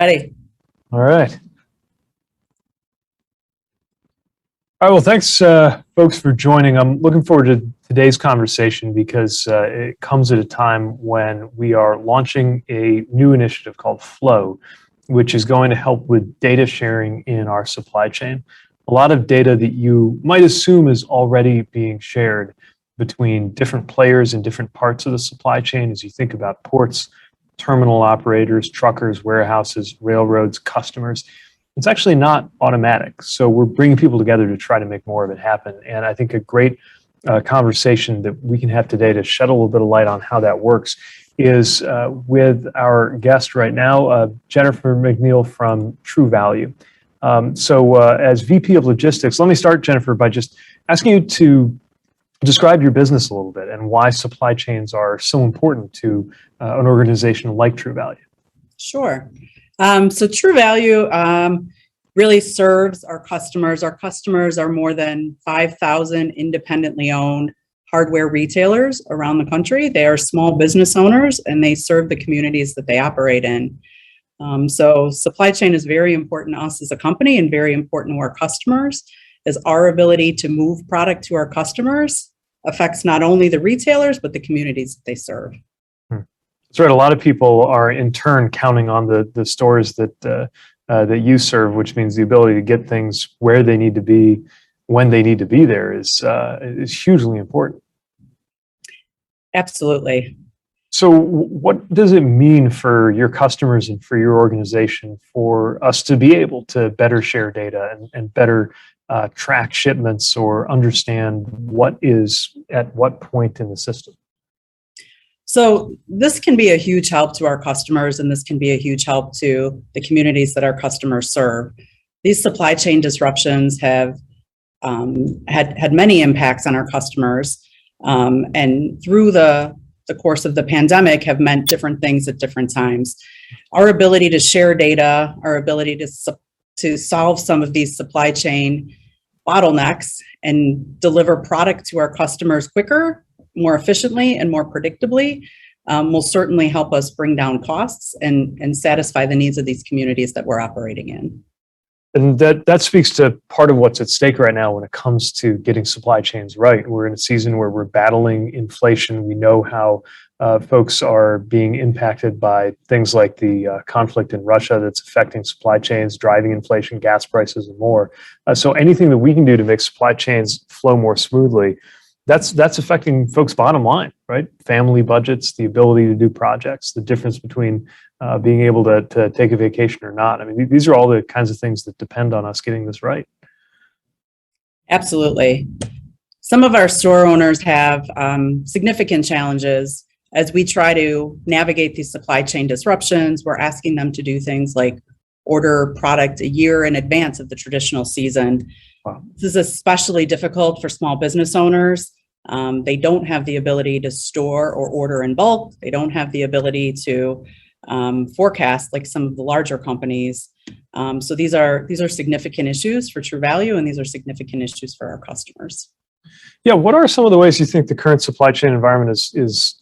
Ready. All right. All right, well, thanks, folks, for joining. I'm looking forward to today's conversation because it comes at a time when we are launching a new initiative called Flow, which is going to help with data sharing in our supply chain. A lot of data that you might assume is already being shared between different players in different parts of the supply chain as you think about ports, terminal operators, truckers, warehouses, railroads, customers. It's actually not automatic. So we're bringing people together to try to make more of it happen. And I think a great conversation that we can have today to shed a little bit of light on how that works is with our guest right now, Jennifer McNeil from True Value. As VP of Logistics, let me start, Jennifer, by just asking you to describe your business a little bit and why supply chains are so important to an organization like True Value. Sure. So True Value really serves our customers. Our customers are more than 5,000 independently owned hardware retailers around the country. They are small business owners and they serve the communities that they operate in. So supply chain is very important to us as a company and very important to our customers, as our ability to move product to our customers affects not only the retailers, but the communities that they serve. That's right. A lot of people are in turn counting on the stores that you serve, which means the ability to get things where they need to be, when they need to be there is hugely important. Absolutely. So what does it mean for your customers and for your organization for us to be able to better share data and better track shipments or understand what is at what point in the system? So this can be a huge help to our customers, and this can be a huge help to the communities that our customers serve. These supply chain disruptions have had many impacts on our customers, and through the course of the pandemic have meant different things at different times. Our ability to share data, our ability to solve some of these supply chain bottlenecks and deliver product to our customers quicker, more efficiently, and more predictably will certainly help us bring down costs and satisfy the needs of these communities that we're operating in. And that speaks to part of what's at stake right now when it comes to getting supply chains right. We're in a season where we're battling inflation. We know how folks are being impacted by things like the conflict in Russia that's affecting supply chains, driving inflation, gas prices, and more. So anything that we can do to make supply chains flow more smoothly, that's affecting folks' bottom line, right? Family budgets, the ability to do projects, the difference between being able to take a vacation or not. I mean, these are all the kinds of things that depend on us getting this right. Absolutely. Some of our store owners have significant challenges as we try to navigate these supply chain disruptions. We're asking them to do things like order product a year in advance of the traditional season. Wow. This is especially difficult for small business owners. They don't have the ability to store or order in bulk. They don't have the ability to forecast like some of the larger companies. So these are significant issues for True Value, and these are significant issues for our customers. Yeah, what are some of the ways you think the current supply chain environment is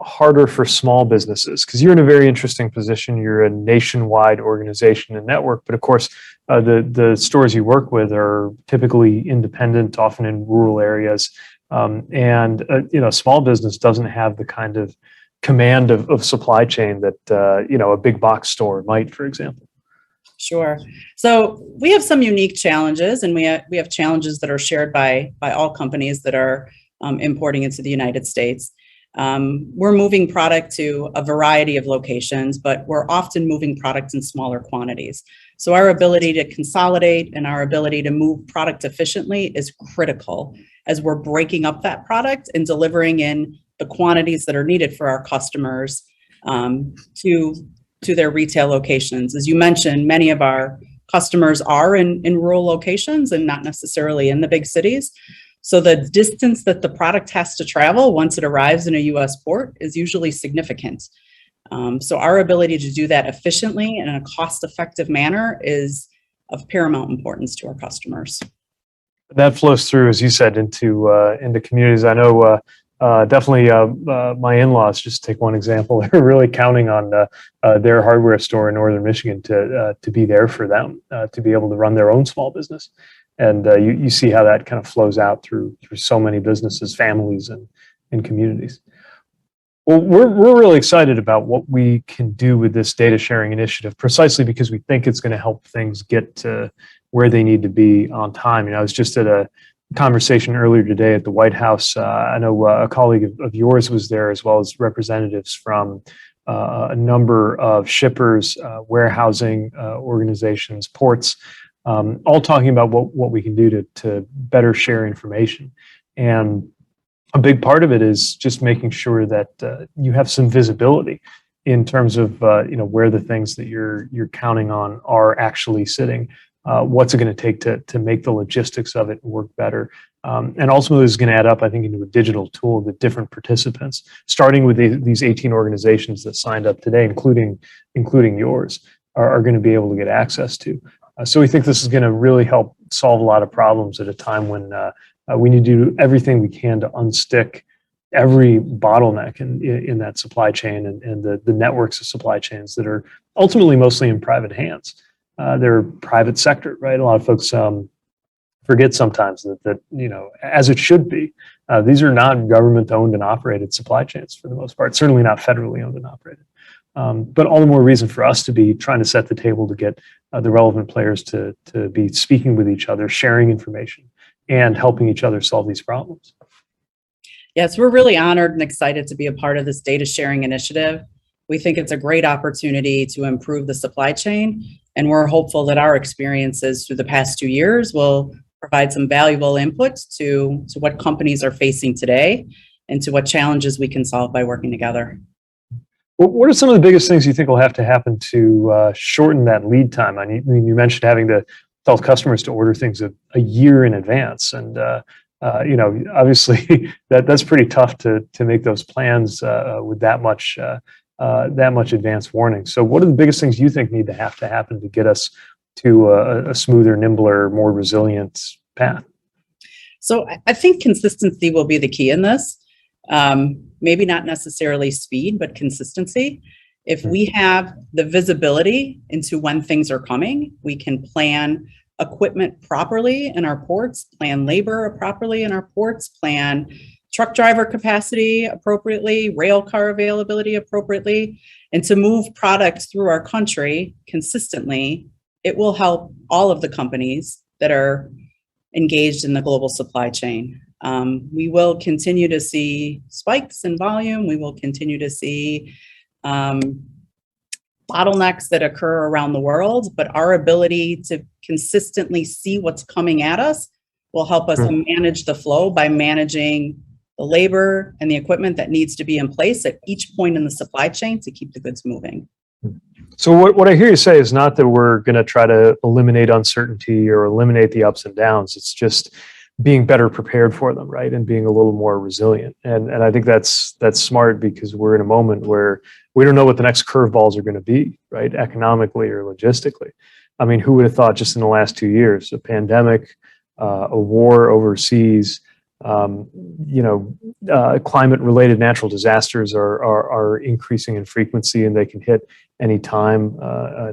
harder for small businesses? Because you're in a very interesting position. You're a nationwide organization and network, but of course, the stores you work with are typically independent, often in rural areas, and small business doesn't have the kind of command of supply chain that a big box store might, for example. Sure. So we have some unique challenges, and we have challenges that are shared by all companies that are importing into the United States. We're moving product to a variety of locations, but we're often moving product in smaller quantities. So our ability to consolidate and our ability to move product efficiently is critical as we're breaking up that product and delivering in the quantities that are needed for our customers to their retail locations. As you mentioned, many of our customers are in rural locations and not necessarily in the big cities. So the distance that the product has to travel once it arrives in a U.S. port is usually significant. So our ability to do that efficiently and in a cost-effective manner is of paramount importance to our customers. That flows through, as you said, into communities. I know Definitely, my in-laws, just to take one example, they're really counting on their hardware store in Northern Michigan to be there for them, to be able to run their own small business. And you see how that kind of flows out through so many businesses, families, and communities. Well, we're really excited about what we can do with this data sharing initiative, precisely because we think it's going to help things get to where they need to be on time. I was just at a conversation earlier today at the White House. I know a colleague of yours was there, as well as representatives from a number of shippers, warehousing organizations, ports, all talking about what we can do to better share information. And a big part of it is just making sure that you have some visibility in terms of where the things that you're counting on are actually sitting. What's it going to take to make the logistics of it work better? And ultimately, this is going to add up, I think, into a digital tool that different participants, starting with these 18 organizations that signed up today, including yours, are going to be able to get access to. So we think this is going to really help solve a lot of problems at a time when we need to do everything we can to unstick every bottleneck in that supply chain and the networks of supply chains that are ultimately mostly in private hands. They're private sector, right? A lot of folks forget sometimes that as it should be, these are not government owned and operated supply chains for the most part, certainly not federally owned and operated. But all the more reason for us to be trying to set the table to get the relevant players to be speaking with each other, sharing information, and helping each other solve these problems. Yes, we're really honored and excited to be a part of this data sharing initiative. We think it's a great opportunity to improve the supply chain, and we're hopeful that our experiences through the past 2 years will provide some valuable input to what companies are facing today and to what challenges we can solve by working together. What are some of the biggest things you think will have to happen to shorten that lead time? I mean, you mentioned having to tell customers to order things a year in advance, and obviously that's pretty tough to make those plans with that much advance warning. So, what are the biggest things you think need to happen to get us to a smoother, nimbler, more resilient path? So, I think consistency will be the key in this. Maybe not necessarily speed, but consistency. If we have the visibility into when things are coming, we can plan equipment properly in our ports, plan labor properly in our ports, plan truck driver capacity appropriately, rail car availability appropriately, and to move products through our country consistently. It will help all of the companies that are engaged in the global supply chain. We will continue to see spikes in volume. We will continue to see bottlenecks that occur around the world, but our ability to consistently see what's coming at us will help us manage the flow by managing the labor and the equipment that needs to be in place at each point in the supply chain to keep the goods moving. So what I hear you say is not that we're going to try to eliminate uncertainty or eliminate the ups and downs. It's just being better prepared for them, right? And being a little more resilient. And I think that's smart, because we're in a moment where we don't know what the next curveballs are going to be, right? Economically or logistically. I mean, who would have thought just in the last 2 years, a pandemic, a war overseas, climate-related natural disasters are increasing in frequency, and they can hit any time.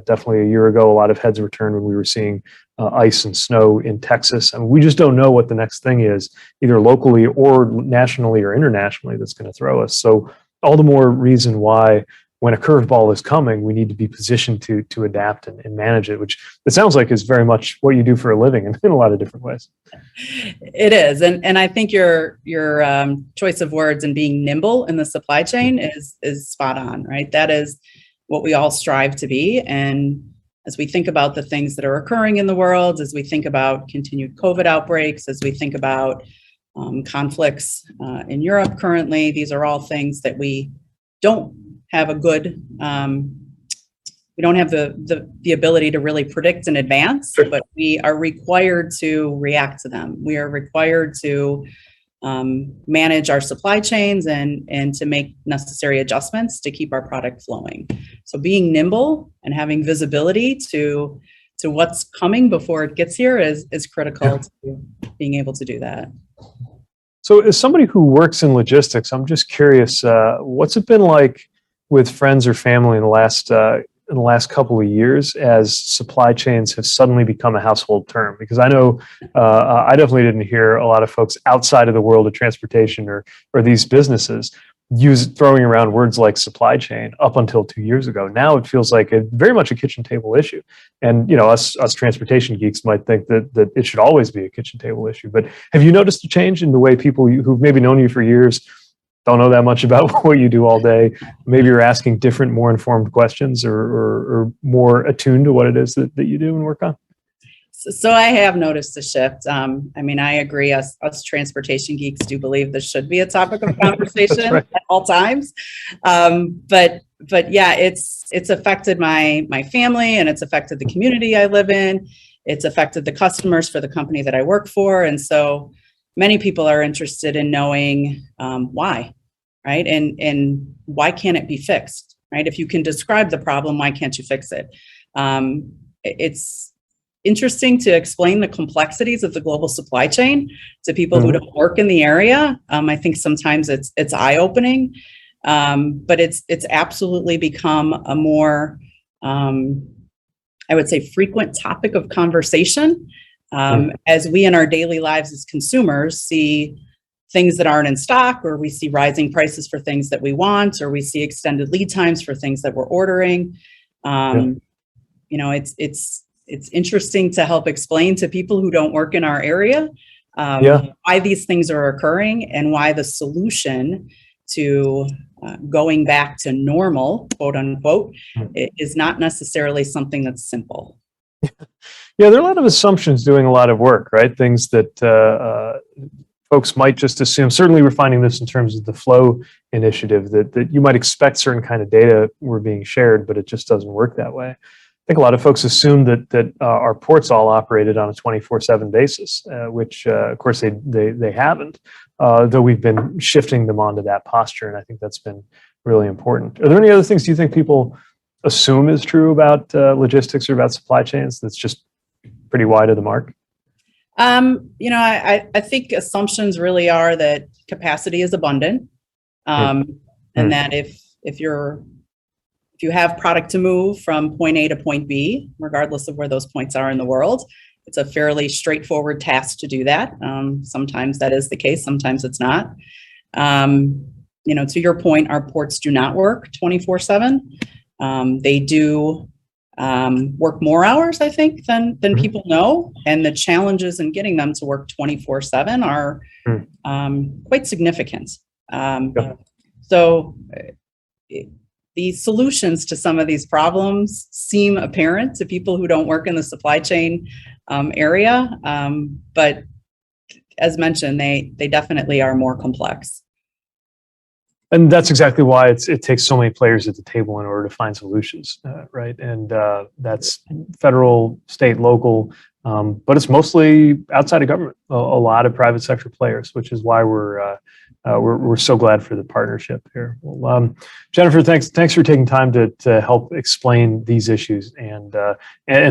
Definitely a year ago, a lot of heads were turned when we were seeing ice and snow in Texas. I mean, we just don't know what the next thing is, either locally or nationally or internationally, that's going to throw us. So all the more reason why, when a curveball is coming, we need to be positioned to adapt and manage it, which it sounds like is very much what you do for a living in a lot of different ways. It is. And I think your choice of words and being nimble in the supply chain is spot on, right? That is what we all strive to be. And as we think about the things that are occurring in the world, as we think about continued COVID outbreaks, as we think about conflicts in Europe currently, these are all things that we don't have a good, we don't have the ability to really predict in advance, but we are required to react to them. We are required to manage our supply chains and to make necessary adjustments to keep our product flowing. So being nimble and having visibility to what's coming before it gets here is critical to being able to do that. So as somebody who works in logistics, I'm just curious, what's it been like with friends or family in the last couple of years as supply chains have suddenly become a household term? Because I know I definitely didn't hear a lot of folks outside of the world of transportation or these businesses throwing around words like supply chain up until 2 years ago. Now it feels like very much a kitchen table issue. And us transportation geeks might think that it should always be a kitchen table issue. But have you noticed a change in the way people who've maybe known you for years don't know that much about what you do all day? Maybe you're asking different, more informed questions or more attuned to what it is that you do and work on? So I have noticed a shift. I agree. Us transportation geeks do believe this should be a topic of conversation Right. at all times. But yeah, it's affected my family, and it's affected the community I live in. It's affected the customers for the company that I work for, and so many people are interested in knowing why, right? And why can't it be fixed, right? If you can describe the problem, why can't you fix it? It's interesting to explain the complexities of the global supply chain to people who don't work in the area. I think sometimes it's eye-opening, but it's absolutely become a more, I would say, frequent topic of conversation as we in our daily lives as consumers see things that aren't in stock, or we see rising prices for things that we want, or we see extended lead times for things that we're ordering. It's interesting to help explain to people who don't work in our area why these things are occurring and why the solution to going back to normal, quote unquote, is not necessarily something that's simple. Yeah, there are a lot of assumptions doing a lot of work, right? Things that folks might just assume. Certainly, we're finding this in terms of the Flow initiative, that you might expect certain kind of data were being shared, but it just doesn't work that way. I think a lot of folks assume that our ports all operated on a 24/7 basis, which of course they haven't, though we've been shifting them onto that posture, and I think that's been really important. Are there any other things you think people assume is true about logistics or about supply chains that's just pretty wide of the mark? I think assumptions really are that capacity is abundant, and that if you have product to move from point A to point B, regardless of where those points are in the world, it's a fairly straightforward task to do that. Sometimes that is the case, sometimes it's not. To your point, our ports do not work 24/7. They do work more hours, I think, than people know, and the challenges in getting them to work 24/7 are quite significant. So the solutions to some of these problems seem apparent to people who don't work in the supply chain area, but as mentioned, they definitely are more complex. And that's exactly why it takes so many players at the table in order to find solutions, right? And that's federal, state, local, but it's mostly outside of government. A lot of private sector players, which is why we're so glad for the partnership here. Well, Jennifer, thanks for taking time to help explain these issues, and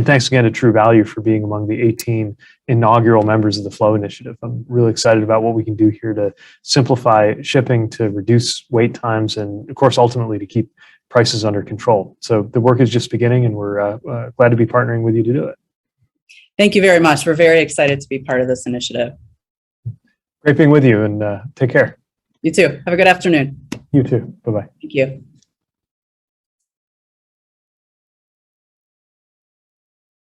thanks again to True Value for being among the 18 inaugural members of the Flow Initiative. I'm really excited about what we can do here to simplify shipping, to reduce wait times, and of course, ultimately to keep prices under control. So the work is just beginning, and we're glad to be partnering with you to do it. Thank you very much. We're very excited to be part of this initiative. Great being with you, and take care. You too. Have a good afternoon. You too. Bye-bye. Thank you.